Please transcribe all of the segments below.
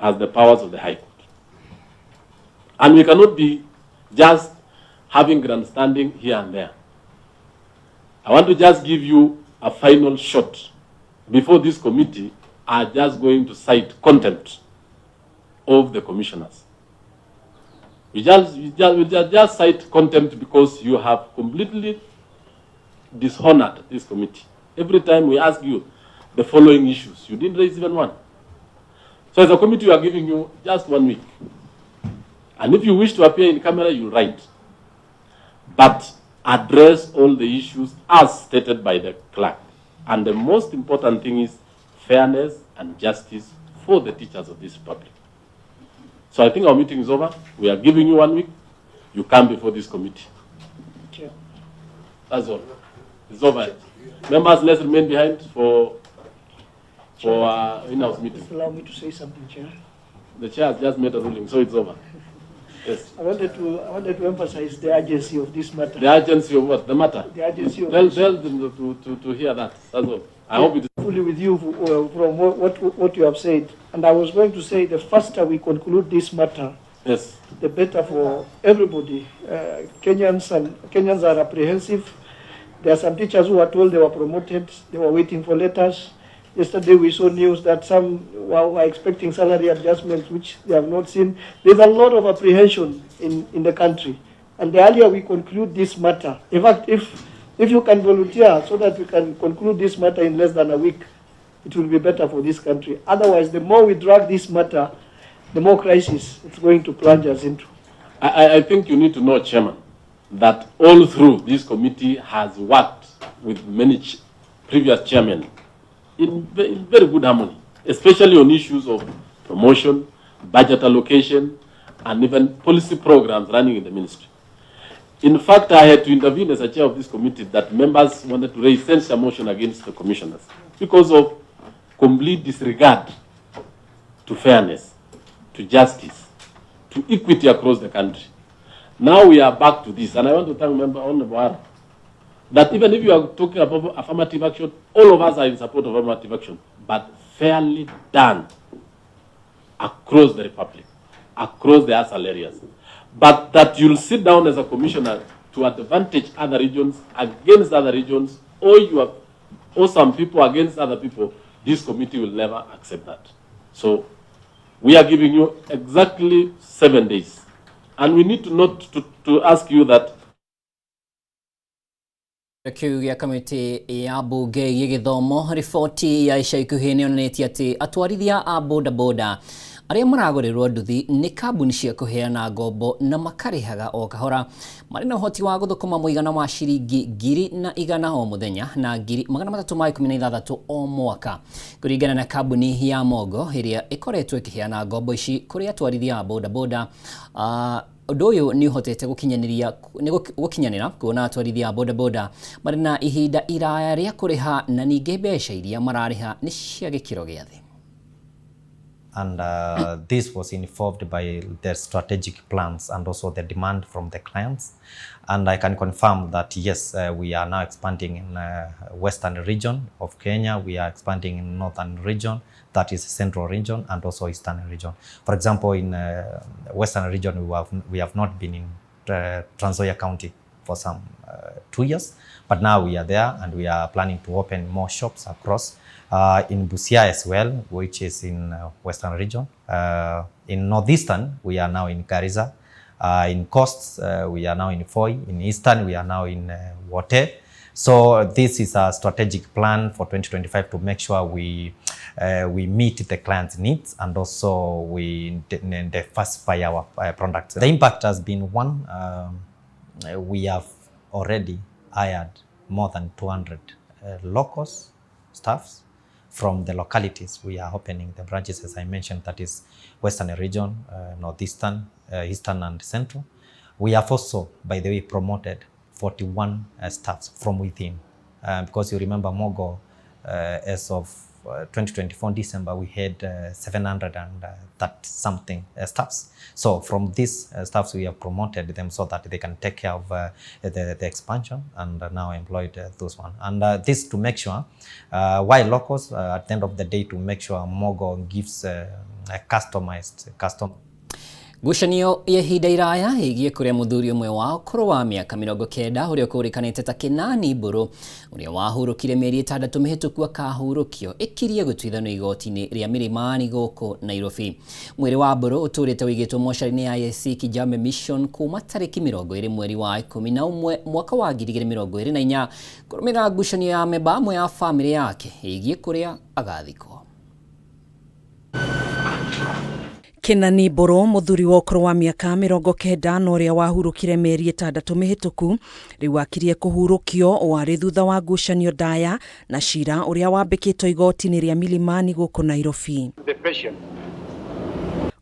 as the powers of the High Court. And we cannot be just having grandstanding here and there. I want to just give you a final shot before this committee are just going to cite contempt of the commissioners. We just cite contempt because you have completely dishonored this committee. Every time we ask you the following issues, you didn't raise even one. So as a committee, we are giving you just 1 week. And if you wish to appear in camera, you write. But address all the issues as stated by the clerk. And the most important thing is fairness and justice for the teachers of this republic. So I think our meeting is over. We are giving you 1 week. You come before this committee. Chair. That's all. It's over. Members, let's remain behind for in-house meeting. Just allow me to say something, Chair. The chair has just made a ruling, so it's over. Yes. I wanted to emphasize the urgency of this matter. The urgency of what? The matter? The urgency of Tell them to hear that. That's all. I hope it is fully with you from what you have said. And I was going to say the faster we conclude this matter, yes, the better for everybody. Kenyans are apprehensive. There are some teachers who are told they were promoted. They were waiting for letters. Yesterday we saw news that some were expecting salary adjustments, which they have not seen. There's a lot of apprehension in the country. And the earlier we conclude this matter, in fact, if you can volunteer so that we can conclude this matter in less than a week, it will be better for this country. Otherwise, the more we drag this matter, the more crisis it's going to plunge us into. I think you need to know, Chairman, that all through this committee has worked with many previous chairmen in very good harmony, especially on issues of promotion, budget allocation, and even policy programs running in the ministry. In fact, I had to intervene as a chair of this committee that members wanted to raise censure motion against the commissioners because of complete disregard to fairness, to justice, to equity across the country. Now we are back to this, and I want to thank Member Honorable that even if you are talking about affirmative action, all of us are in support of affirmative action, but fairly done across the republic, across the ASAL areas. But that you'll sit down as a commissioner to advantage other regions against other regions, or some people against other people, this committee will never accept that. So we are giving you exactly 7 days. And we need to ask you that Kiu gĩa kamĩtĩ ya mbunge gĩgĩthomo riboti ya ica ikuhĩ nĩyonetie atĩ atwarithia a bodaboda arĩa maragũrĩrwo nduthi nĩ kambuni cia kũheana ngombo na makarĩhaga o kahora marĩ na ũhoti wa gũthũkũma mũigana wa ciringi 100 o mũthenya na 316 o mwaka kũringana na kambuni ya Mogo ĩrĩa ĩkoretwo ĩkĩheana ngombo ici kũrĩ atwarithia a bodaboda. Ũndũ ũyũ nĩ ũhotete gũkinyanĩra kuona atwarithia a bodaboda marĩ na ihinda iraya rĩa kũrĩha na ningĩ mbeca iria mararĩha nĩ cia gĩkĩro gĩa thĩ. And this was informed by their strategic plans and also the demand from the clients. And I can confirm that yes, we are now expanding in western region of Kenya. We are expanding in northern region, that is central region, and also eastern region. For example, in western region, we have not been in Trans Nzoia County for some 2 years, but now we are there and we are planning to open more shops across. In Busia as well, which is in western region. In northeastern, we are now in Garissa. In coasts, we are now in Foi. In eastern, we are now in Wote. So this is a strategic plan for 2025 to make sure we meet the client's needs and also we diversify our products. The impact has been one. We have already hired more than 200 local staffs from the localities. We are opening the branches, as I mentioned, that is western region, northeastern, eastern and central. We have also, by the way, promoted 41 staffs from within. Because you remember Mogo, as of 2024 December, we had 730 something staffs. So from these staffs, we have promoted them so that they can take care of the expansion, and now employed those one. And this to make sure, while locals, at the end of the day, to make sure Mogo gives a customized custom. Ngucanio ya ihinda iraya igie kuria muthuri umwe wa ukuru wa miaka 90 uria ukurikanite ta Kinani Mburu uria wahurukire mieri 6 mihituku akahurukio ikirie gutwithanio igoti-ini ria Milimani guku Nairobi. Mwiri wa Mburu uturite wigitwo mochari-ini ya ISC Kijambe Mission kuma tariki 20 mweri wa 11 mwaka wa 2024 kurumira ngucanio ya memba amwe ya family yake igie kuria agathikwo. Kinani Mburu muthuri wa ukuru wa miaka 90 na uria wahurukire mieri 6 mihituku riu akirie kuhurukio wari thutha wa ngucanio ndaya na cira uria wambikitwo igoti-ini ria Milimani guku Nairobi.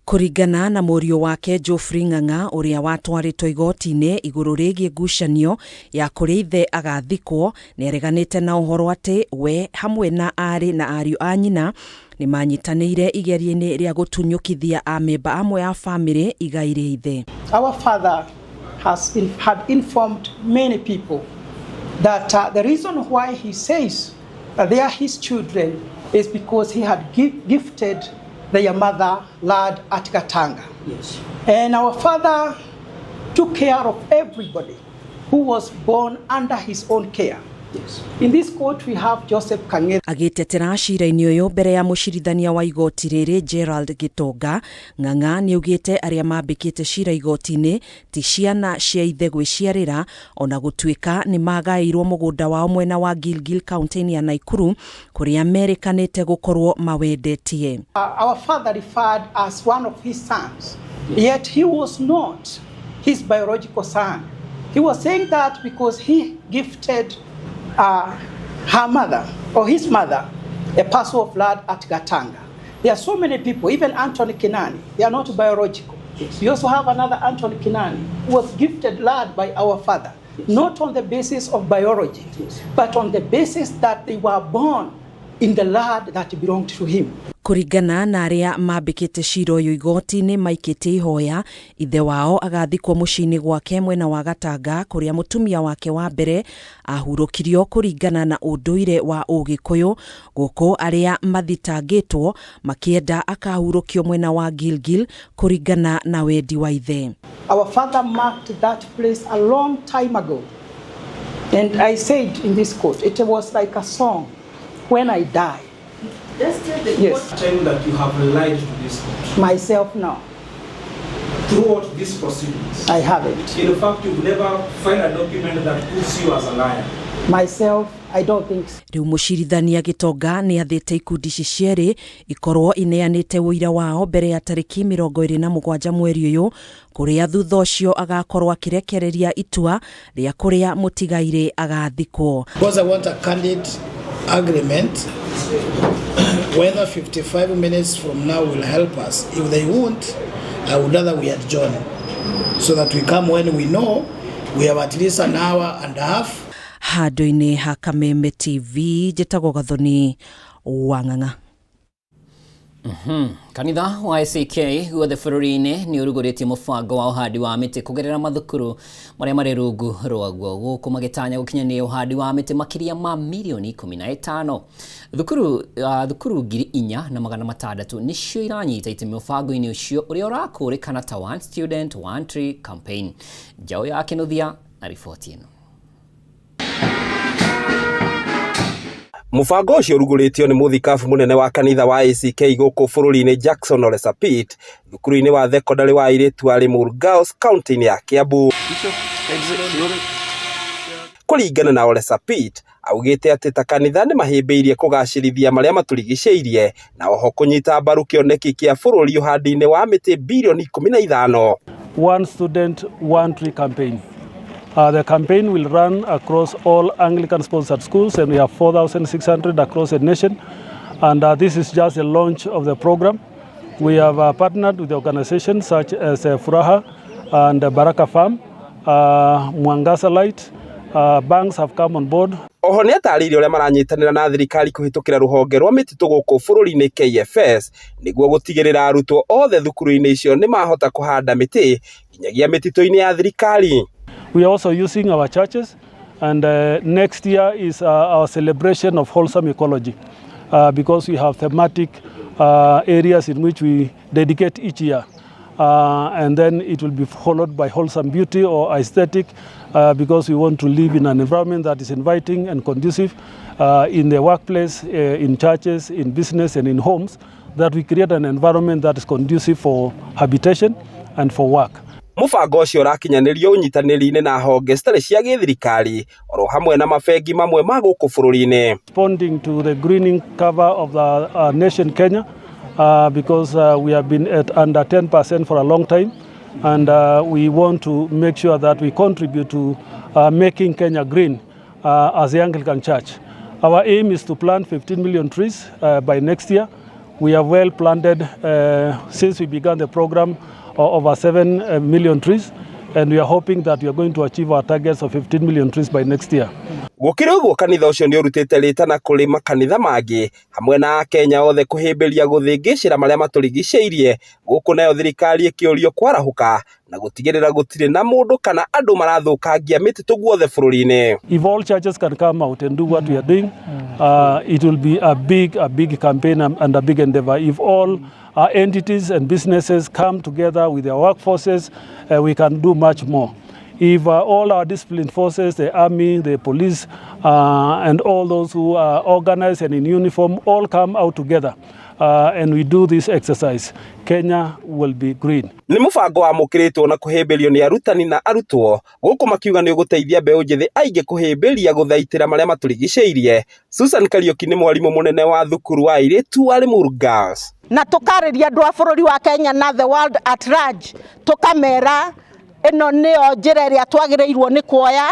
Kuringana na murio wake Geoffrey Ng'ang'a uria watwaritwo igoti-ini iguru rigie ngucanio ya kuria ithe agathikwo, ni areganite na uhoro ati we hamwe na ari na ariu a nyina ni manyitanire igeria-ini ria gutunyukithia amemba amwe ya family igaire ithe. Our father had informed many people that the reason why he says they are his children is because he had gifted their mother lad at Gatanga. Yes. And our father took care of everybody who was born under his own care. Yes. In this court we have Joseph Kang'ethe. Agitetera cira-ini uyu mbere ya mucirithania wa igoti riri Gerald Gitonga, Ng'ang'a ni ugite aria mambikite cira igoti-ini ti ciana cia ithe gwiciarira ona gutwika ni magairwo mugunda wao mwena wa Gilgil County ya Naikuru kuria Amerikanite gukorwo mawendetie. Our father referred as one of his sons, yet he was not his biological son. He was saying that because he gifted her mother or his mother a parcel of land at Gatanga. There are so many people, even Anthony Kinani, they are not biological. Yes. We also have another Anthony Kinani who was gifted land by our father, yes, not on the basis of biology, yes, but on the basis that they were born in the land that belonged to him. Kuringana na aria mambikite cira uyu igoti-ini maikite ihoya, ithe wao agathikwo muciini gwake mwena wa Gatanga kuria mutumia wake wa mbere ahurukirio kuringana na unduire wa Ugikuyu, guku aria mathitangitwo makienda akahurukio mwena wa Gilgil kuringana na wendi wa ithe. Our father marked that place a long time ago, and I said in this court it was like a song, when I die. Yes. Time that you have lied to this court? Myself, no. Throughout these proceedings? I haven't. In fact, you've never filed a document that proves you as a liar? Myself, I don't think so. Riu mucirithania Gitonga ni athite ikundi cieri ikorwo ineanite wira wao mbere ya tariki 27 mweri uyu kuria thutha ucio agakorwo akirekereria itua ria kuria mutigaire agathikwo. Because I want a candid agreement whether 55 minutes from now will help us. If they won't, I would rather we adjourn so that we come when we know we have at least an hour and a half. Handu-ini ha Kameme TV njitagwo Gathoni wa Ng'ang'a. Kanitha wa ACK guothe bũrũri-inĩ nĩ ũrugũrĩtie mũbango wa ũhandi wa mĩtĩ kũgerera mathukuru marĩa marĩ rungu rwaguo, gũkũ magĩtanya gũkinyania ũhandi wa mĩtĩ makĩria ma milioni 15. Thukuru 4,600 nĩcio iranyita itemi mũbango-inĩ ũcio ũrĩa ũrakũrĩkana ta One Student One Tree Campaign. Njaũ ya Kĩnuthia na riboti ĩno. Mubango ucio urugũrĩtio nĩ mũthikabu munene wa kanitha wa ACK gũkũ bũrũri-inĩ Jackson Ole Sapit, thukuru-inĩ wa thekondarĩ wa airĩtu wa Limuru Girls County-inĩ ya Kiambu. Kũringana na Ole Sapit, augĩte atĩ ta kanitha nĩ mahĩmbĩirie kũgacĩrithia marĩa matũrigicĩirie na oho kũnyita mbaru kĩoneki kĩa bũrũri ũhandi-inĩ wa mĩtĩ bilioni 15. One Student One Tree Campaign. The campaign will run across all Anglican-sponsored schools, and we have 4,600 across the nation. And this is just the launch of the program. We have partnered with organizations such as Furaha and Baraka Farm, Mwangasa Light. Banks have come on board. Oho nĩ atarĩirie ũrĩa maranyitanĩra na thirikari kũhĩtũkĩra rũhonge rwa mĩtitũ gũkũ bũrũri-inĩ KFS nĩguo gũtigĩrĩra arutwo othe thukuru-inĩ icio nĩ mahota kũhanda mĩtĩ nginyagia mĩtitũ-inĩ ya thirikari. We are also using our churches, and next year is our celebration of wholesome ecology, because we have thematic areas in which we dedicate each year. And then it will be followed by wholesome beauty or aesthetic, because we want to live in an environment that is inviting and conducive in the workplace, in churches, in business and in homes, that we create an environment that is conducive for habitation and for work. Mũbango ũcio ũrakinyanĩrio ũnyitanĩri-inĩ na honge citarĩ cia gĩthirikari oro hamwe na mabengi mamwe ma gũkũ bũrũri-inĩ. Responding to the greening cover of the nation Kenya, because we have been at under 10% for a long time, and we want to make sure that we contribute to making Kenya green as the Anglican Church. Our aim is to plant 15 million trees by next year. We have well planted since we began the program over 7 million trees, and we are hoping that we are going to achieve our targets of 15 million trees by next year. Gũkĩrĩ ũguo kanitha ũcio nĩ ũrutĩte rĩtana kũrĩ makanitha mangĩ hamwe na Kenya othe kũhĩmbĩria gũthĩngĩcĩra marĩa matũrigicĩirie gũkũ nayo thirikari ĩkĩũrio kwarahũka na gũtigĩrĩra gũtirĩ na mũndũ kana andũ marathũkangia mĩtitũ guothe bũrũri-inĩ. If all churches can come out and do what we are doing, it will be a big campaign and a big endeavor. If all entities and businesses come together with their workforces, we can do much more. If all our disciplined forces, the army, the police, and all those who are organized and in uniform, all come out together and we do this exercise, Kenya will be green. Nĩ mũbango wa mũkĩrĩtwo na kũhĩmbĩrio nĩ arutani na arutwo gũkũ makiuga nĩ ũgũteithia mbeũ njĩthĩ aingĩ kũhĩmbĩria gũthaitĩra marĩa matũrigicĩirie. Susan Kariuki nĩ mwarimũ mũnene wa thukuru wa airĩtu wa Limuru Girls. Na tũkarĩria andũ a bũrũri wa Kenya na the world at large, tũkamera ĩno nĩyo njĩra ĩrĩa twagĩrĩirwo nĩ kuoya,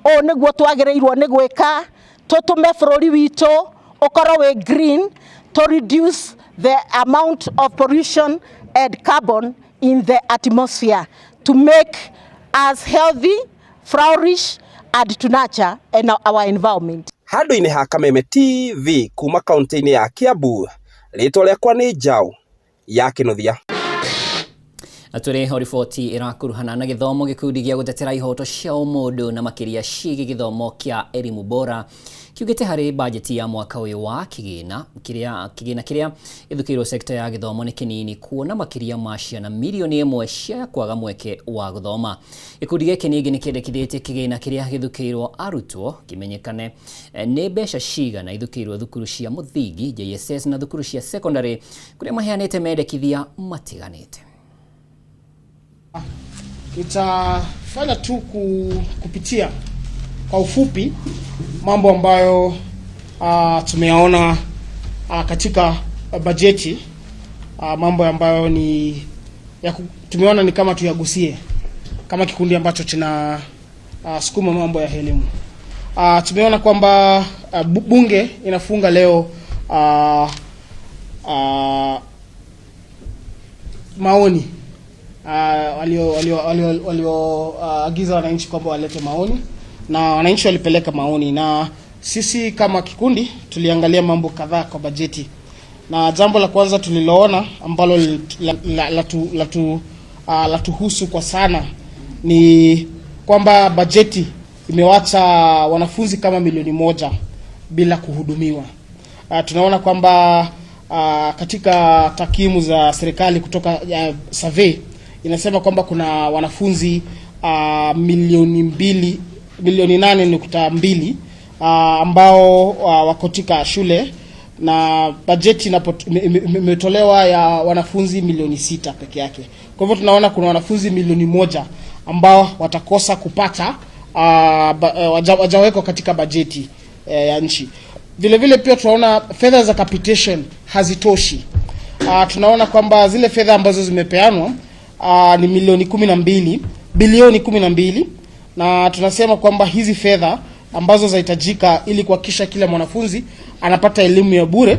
o nĩguo twagĩrĩirwo nĩ gwĩka, tũtũme bũrũri witũ ũkorwo wĩ green, to reduce the amount of pollution and carbon in the atmosphere, to make us healthy, flourish, and to nurture our environment. Handũ-inĩ ha Kameme TV kuma kaunti-inĩ ya Kiambu, rĩtwa rĩakwa nĩ Njau ya Kĩnuthia. Atũre ho riboti irakuruhana na gĩthomo gĩkundi gĩa gũtetera ihoto cia ũmũndũ na makĩria ciĩgiĩ gĩthomo kĩa elimu bora kiugĩte harĩ bajeti ya mwaka ũyũ wa kĩgĩna kĩrĩa gĩthukĩirwo sekta ya gĩthomo nĩ kĩnini kuona makĩria ma ciana milioni 1 cia kwaga mweke wa gũthoma. Gĩkundi gĩkĩ ningĩ nĩ kĩendekithĩtie kĩgĩna kĩrĩa gĩthukĩirwo arutwo kĩmenyekane nĩ mbeca cigana ithukĩirwo thukuru cia mũthingi JSS na thukuru cia secondary kũrĩa maheanĩte mendekithia matiganĩte. Nitafanya tu kupitia kwa ufupi mambo ambayo tumeyaona katika bajeti, mambo ambayo tumeona ni kama tuyagusie kama kikundi ambacho tuna sukuma mambo ya elimu. Tumeona kwamba bunge inafunga leo maoni walioagiza wananchi kwamba walete maoni, na wananchi walipeleka maoni, na sisi kama kikundi tuliangalia mambo kadhaa kwa bajeti. Na jambo la kwanza tuliloona ambalo latuhusu kwa sana ni kwamba bajeti imewacha wanafunzi kama milioni 1 bila kuhudumiwa. Tunaona kwamba katika takwimu za serikali kutoka survey inasema kwamba kuna wanafunzi milioni 8.2 ambao wako katika shule, na bajeti imetolewa ya wanafunzi milioni 6 peke yake. Kwa hivyo tunaona kuna wanafunzi milioni 1 ambao watakosa kupata wajawekwa katika bajeti ya nchi. Vile vile pia tunaona fedha za capitation hazitoshi. Tunaona kwamba zile fedha ambazo zimepeanwa ni bilioni 12, na tunasema kwamba hizi fedha ambazo zahitajika ili kuhakikisha kila mwanafunzi anapata elimu ya bure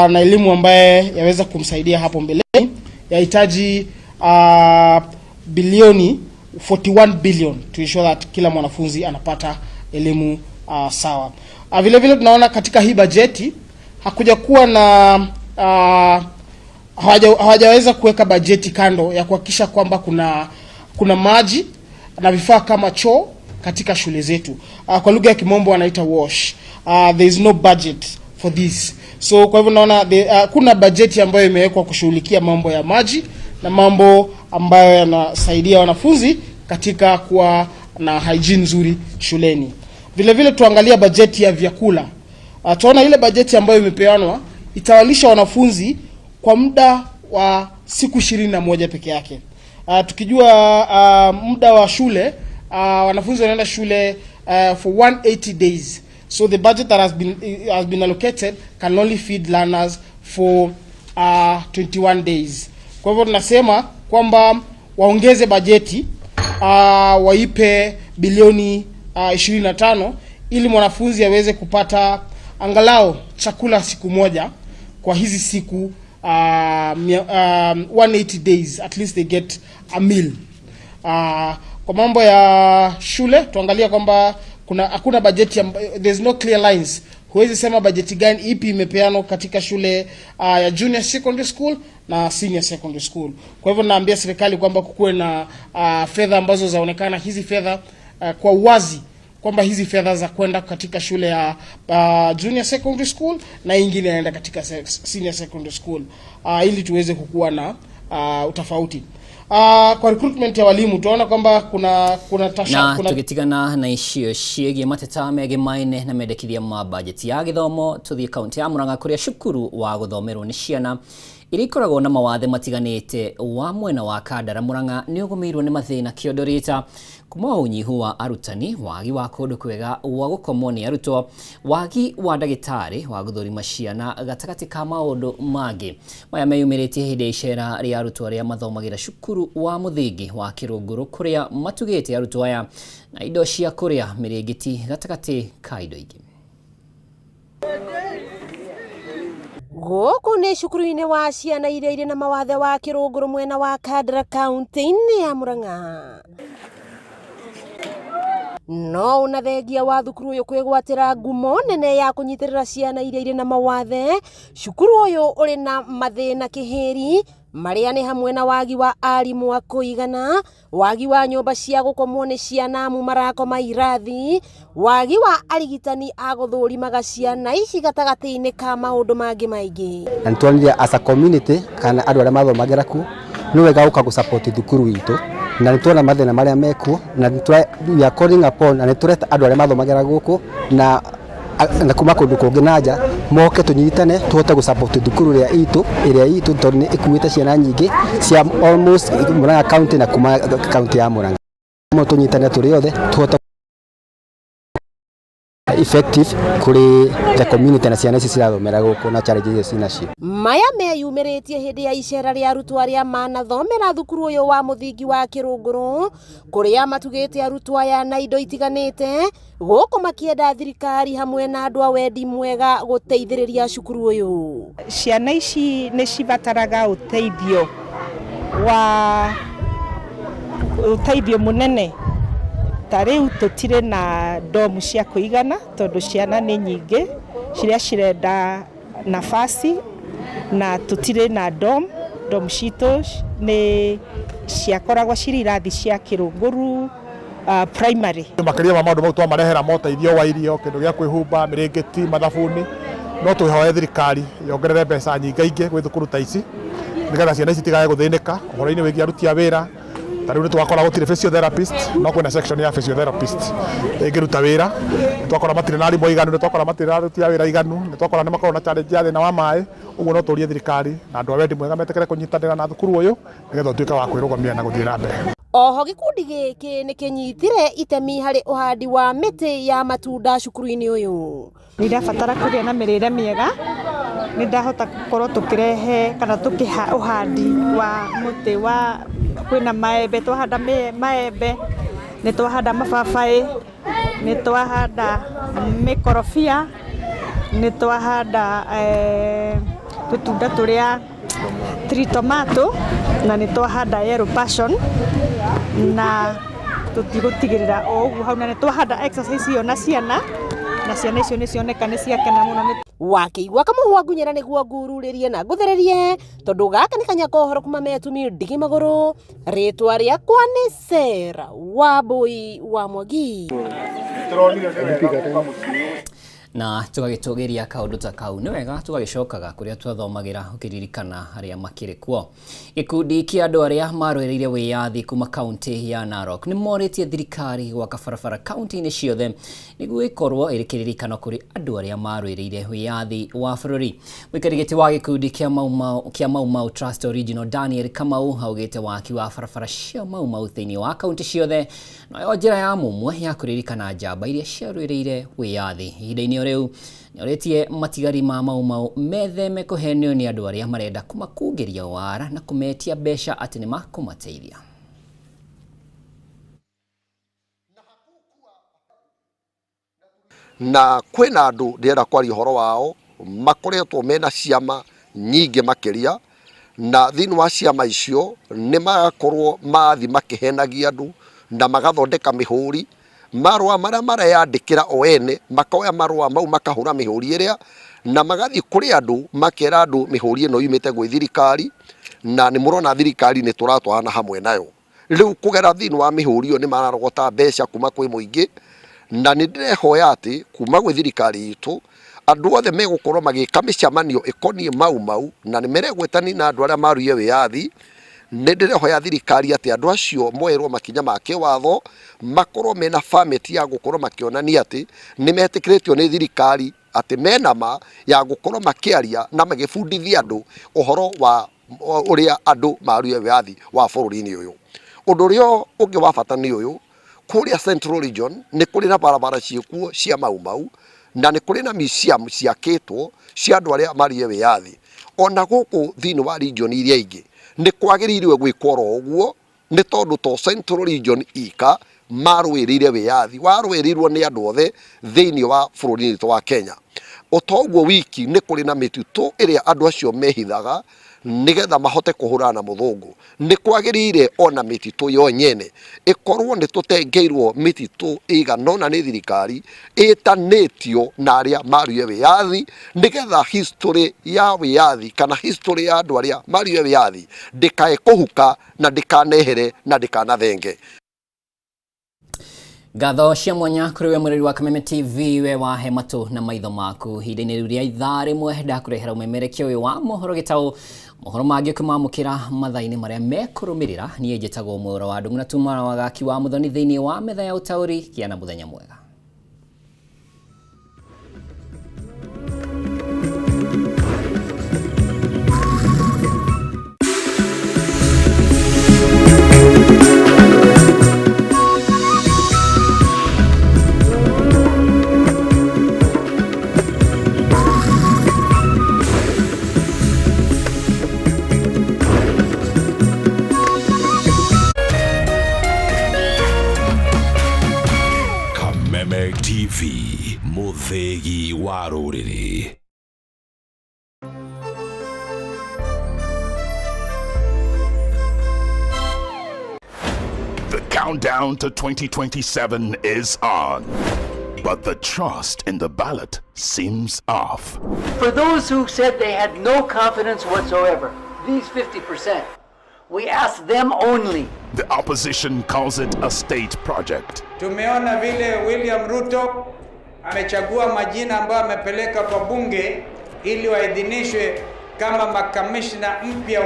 na elimu ambaye yaweza kumsaidia hapo mbeleni, yahitaji bilioni 41 billion to ensure that kila mwanafunzi anapata elimu sawa. Vile vile tunaona katika hii bajeti hakuja kuwa na hawajaweza kuweka bajeti kando ya kuhakikisha kwamba kuna maji na vifaa kama choo katika shule zetu. Kwa lugha ya kimombo wanaita wash. There is no budget for this. So kwa hivyo naona kuna bajeti ambayo imewekwa kushughulikia mambo ya maji na mambo ambayo yanasaidia wanafunzi katika kuwa na hygiene nzuri shuleni. Vile vile tuangalia bajeti ya vyakula. Tunaona ile bajeti ambayo imepeanwa itawalisha wanafunzi kwa muda wa siku 21 peke yake. Tukijua muda wa shule, wanafunzi wanaenda shule for 180 days. So the budget that has been allocated can only feed learners for 21 days. Kwa hivyo tunasema kwamba waongeze bajeti, waipe bilioni 25 ili mwanafunzi aweze kupata angalau chakula siku moja kwa hizi siku 180 days, at least they get a meal. Kwa mambo ya shule tuangalia kwamba hakuna bajeti, there's no clear lines. Huwezi sema bajeti gani ipi imepeanwa katika shule ya junior secondary school na senior secondary school. Kwa hivyo naambia serikali kwamba kukuwe na fedha ambazo zaonekana hizi fedha kwa uwazi kwamba hizi fedha za kwenda katika shule ya junior secondary school na ingine inaenda katika senior secondary school, ili tuweze kukuwa na utofauti. Kwa recruitment ya walimu tunaona kwamba kuna tugitigana na icio ciĩgiĩ mateta megiĩ maine na mendekithia ma bajeti ya gĩthomo tuthie kaunti ya Murang'a kuria cukuru wa gũthomerwo nĩ ciana iria ikoragwo na mawathe matiganĩte wa mwena wa Kandara Murang'a nĩ ũgũmĩirwo nĩ mathĩna kĩondoreita kuma ũnyihu wa arutani, wagi wa kũndũ kwega wa gũkomwo nĩ arutwo, wagi wa ndagĩtarĩ wa gũthũrima ciana gatagatĩ ka maũndũ mangĩ. Maya meyumĩrĩtie hĩndĩ ya icera rĩa arutwo arĩa mathomagĩra cukuru wa mũthingi wa Kĩrũngũrũ kũrĩa matugĩte arutwo aya na indo cia kũrĩa mĩrĩngĩti gatagatĩ ka indo ingĩ. Gũkũ nĩ cukuru-inĩ wa ciana iria irĩ na mawathe wa Kĩrũngũrũ mwena wa Kandara kaunti-inĩ ya Murang'a. No unathengia wa thukuru ũyũ kwĩgwatĩra ngumo nene ya kũnyitĩrĩra ciana iria irĩ na mawathe. Cukuru ũyũ ũrĩ na mathĩna kĩhĩri marĩa nĩ hamwe na wagi wa arimũ a kũigana, wagi wa nyũmba cia gũkomwo nĩ ciana amu marakoma irathi, wagi wa arigitani a gũthũrimaga ciana ici gatagatĩ-inĩ ka maũndũ mangĩ maingĩ. Na nĩtuonire as a community kana andũ arĩa mathomagĩra kuo nĩ wega gũka gũsupport thukuru witũ, na nĩtuona mathĩna marĩa mekuo na we are calling upon na nĩtũreta andũ arĩa mathomagĩra gũkũ na kuma kũndũ kũngĩ na nja moke tũnyitane tũhote gũsupport thukuru ĩrĩa itũ tondũ nĩ ĩkuĩte ciana nyingĩ cia almost Murang'a county na kuma county ya Murang'a. Tũnyitane tũrĩ othe tũhote effective kuri the community na ciana ici cirathomera gũkũ na challenge icio cinacio. Maya meyumĩrĩtie hĩndĩ ya icera rĩa arutwo arĩa manathomera thukuru ũyũ wa mũthingi wa Kĩrũngũrũ kũrĩa matugĩte arutwo aya na indo itiganĩte gũkũ makĩenda thirikari hamwe na andũ a wendi mwega gũteithĩrĩria cukuru ũyũ. Ciana ici nĩ cibataraga ũteithio mũnene. Tarĩu tũtirĩ na domu cia kũigana tondũ ciana nĩ nyingĩ ciria cirenda nafasi na tũtirĩ na domu citũ nĩ ciakoragwo cirĩ irathi cia Kĩrũngũrũ primary. Makĩria ma maũndũ mau twamarehera moteithio wa irio, kĩndũ gĩa kwĩhumba, mĩrĩngĩti, mathabuni, no twĩhoe thirikari yongerere mbeca nyingaingĩ gwĩ thukuru ta ici nĩgetha ciana ici itigae gũthĩnĩka ũhoro-inĩ wĩgiĩ aruti a wĩra. Tarĩu nĩ twakora gũtirĩ physiotherapist, no kwĩna section ya physiotherapist ĩngĩruta wĩra. Twakora matirĩ na arimũ aiganu, twakora matirĩ na aruti a wĩra aiganu, twakora nĩ makoragwo na challenge ya thĩna wa maĩ. Ũguo no tũrie thirikari na andũ a wendi mwega metekere kũnyitanĩra na thukuru ũyũ nĩgetha ũtuĩke wa kwĩrũgamia na gũthiĩ na mbere. Oho gĩkundi gĩkĩ nĩ kĩnyitire itemi harĩ ũhandi wa mĩtĩ ya matunda cukuru-inĩ ũyũ. Nĩirabatara kũgĩa na mĩrĩre mĩega, nĩndahota gũkorwo tũkĩrehe kana tũkĩha ũhandi wa mũtĩ wa kwĩna maembe, twahanda maembe, nĩ twahanda mababaĩ, nĩ twahanda mĩkorobia, nĩ twahanda tũtunda tũrĩa tree tomato na nĩ twahanda yellow passion na tũtigũtigĩrĩra o ũguo hau na nĩ twahanda exercise iyo na ciana na ciana icio nĩ cioneka nĩ ciakena mũno. Wakĩigua kamũhwa ngunyĩra nĩguo ngururĩrie na ngũthererie tondũ gaka nĩ kanya kohoro kuma metumi ndigi magũrũ. Rĩtwa rĩakwa nĩ Sarah Wambui wa Mwangi. Na tugagĩtũgĩria kaũndũ ta kau nĩ wega tũgagĩcokaga kũrĩa twathomagĩra ũkĩririkana arĩa makĩrĩ kuo. Gĩkundi kĩa andũ arĩa marũĩrĩire wĩyathi kuma kaunti ya Narok nĩ morĩtie thirikari gwaka barabara kaunti-inĩ ciothe nĩguo ĩkorwo ĩrĩ kĩririkano kũrĩ andũ arĩa marũĩrĩire wĩyathi wa bũrũri. Mũikarĩri wa gĩkundi kĩa Mau Mau Trust Original Daniel Kamau augĩte waki wa barabara cia Mau Mau thĩinĩ wa kaunti ciothe nayo njĩra ya mũmwe ya kũririkana njamba iria ciarũĩrĩire wĩyathi. Ihinda-inĩ rĩu nĩorĩtie matigari ma Mau Mau metheme kũhenio nĩ andũ arĩa marenda kũmakungĩria wara na kũmetia mbeca atĩ nĩ makũmateithia. Na kwĩna andũ ndĩrenda kwaria ũhoro wao makoretwo mena ciama nyingĩ makĩria, na thĩinĩ wa ciama icio nĩ magakorwo mathi makĩhenagia andũ na magathondeka mĩhũri. Marũa marĩa mareyandĩkĩra o ene makoya marũa mau makahũra mĩhũri ĩrĩa na magathiĩ kũrĩ andũ makera andũ mĩhũri ĩno yumĩte gwĩ thirikari, na nĩ mũrona thirikari nĩ tũratwarana hamwe nayo. Rĩu kũgera thĩinĩ wa mĩhũri ĩyo nĩ mararogota mbeca kuma kwĩ mũingĩ, na nĩ ndĩrehoya atĩ kuma gwĩ thirikari itũ andũ othe megũkorwo magĩka mĩcemanio ĩkoniĩ Mau Mau na nĩ meregwetani na andũ arĩa marũire wĩyathi. Nĩ ndĩrehoya thirikari atĩ andũ acio moerwo makinya ma kĩwatho makorwo mena famĩti ya gũkorwo makĩonania atĩ nĩ metĩkĩrĩtio nĩ thirikari atĩ menama ya gũkorwo makĩaria na magĩbundithia andũ ũhoro wa ũrĩa andũ marũire wĩyathi wa bũrũri-inĩ ũyũ. Ũndũ ũrĩa ũngĩ wa bata nĩ ũyũ, kũrĩa Central Region nĩ kũrĩ na barabara ciĩkuo cia Mau Mau na nĩ kũrĩ na museum ciakĩtwo cia andũ arĩa marũire wĩyathi. Ona gũkũ thĩinĩ wa region iria ingĩ nĩ kwagĩrĩirwo gwĩkwo oro ũguo, nĩ tondũ to Central Region ika marũĩrĩire wĩyathi, warũĩrĩirwo nĩ andũ othe thĩinĩ wa bũrũri witũ wa Kenya. Ũtoguo wiki nĩ kũrĩ na mĩtitũ ĩrĩa andũ acio mehithaga nigetha mahote kũhũrana na mũthũngũ. Nĩ kwagĩrĩire ona mĩtitũ yo nyene ĩkorwo nĩ tũtengeirwo mĩtitũ ĩigana ũna nĩ thirikari ĩtanĩtio na arĩa marũire wĩyathi, nigetha history ya wĩyathi kana history ya andũ arĩa marũire wĩyathi ndĩkae kũhuka na ndĩkanehere na ndĩkanathenge. Ngatho cia mwanya kũrĩ we mũrori wa Kameme TV we wahe matũ na maitho maku ihinda-inĩ rĩu rĩa ithaa rĩmwe ndakũrehera ũmemerekia ũyũ wa mohoro gĩtaũ mohoro mangĩ ũkĩmamũkĩra mathaa-inĩ marĩa mekũrũmĩrĩra. Niĩ njĩtagwo Mwaũra wa Ndung'u na tuma wagaki wa Mũthoni thĩinĩ wa metha ya ũtaũri. Gĩa na mũthenya mwega. TV Muthegi wa Rũrĩrĩ. The countdown to 2027 is on, but the trust in the ballot seems off. For those who said they had no confidence whatsoever, these 50%, we ask them only. The opposition calls it a state project. Tumeona vile William Ruto amechagua majina ambayo amepeleka kwa bunge ili waidhinishwe kama makamishna mpya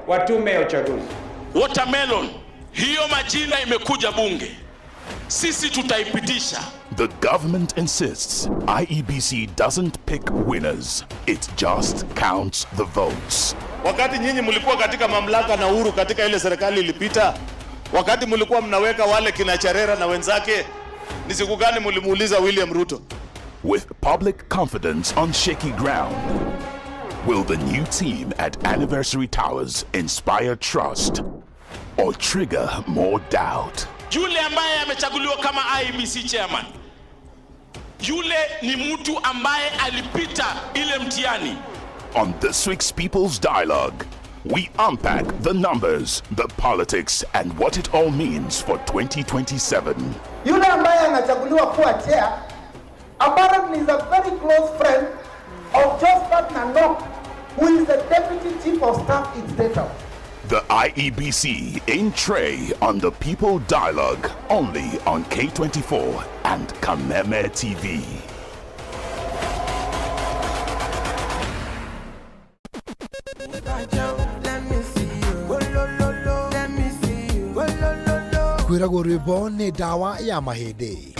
wa tume ya uchaguzi. Watermelon, hiyo majina imekuja bunge. Sisi tutaipitisha. The government insists IEBC doesn't pick winners. It just counts the votes. Wakati nyinyi mlikuwa katika mamlaka na uhuru katika ile serikali ilipita, wakati mlikuwa mnaweka wale kina Charera na wenzake, ni siku gani mlimuuliza William Ruto? With public confidence on shaky ground, will the new team at Anniversary Towers inspire trust or trigger more doubt? Yule ambaye amechaguliwa kama IEBC chairman, yule ni mtu ambaye alipita ile mtihani. On this week's People's Dialogue, we unpack the numbers, the politics, and what it all means for 2027. Yule ambaye anachaguliwa kuwa chair apparently is a very close friend of Josphat Nanok, who is the Deputy Chief of Staff in State House. The IEBC in Tray on the People Dialogue, only on K24 and Kameme TV. Kwiragwo rwimbo ni dawa ya mahindi.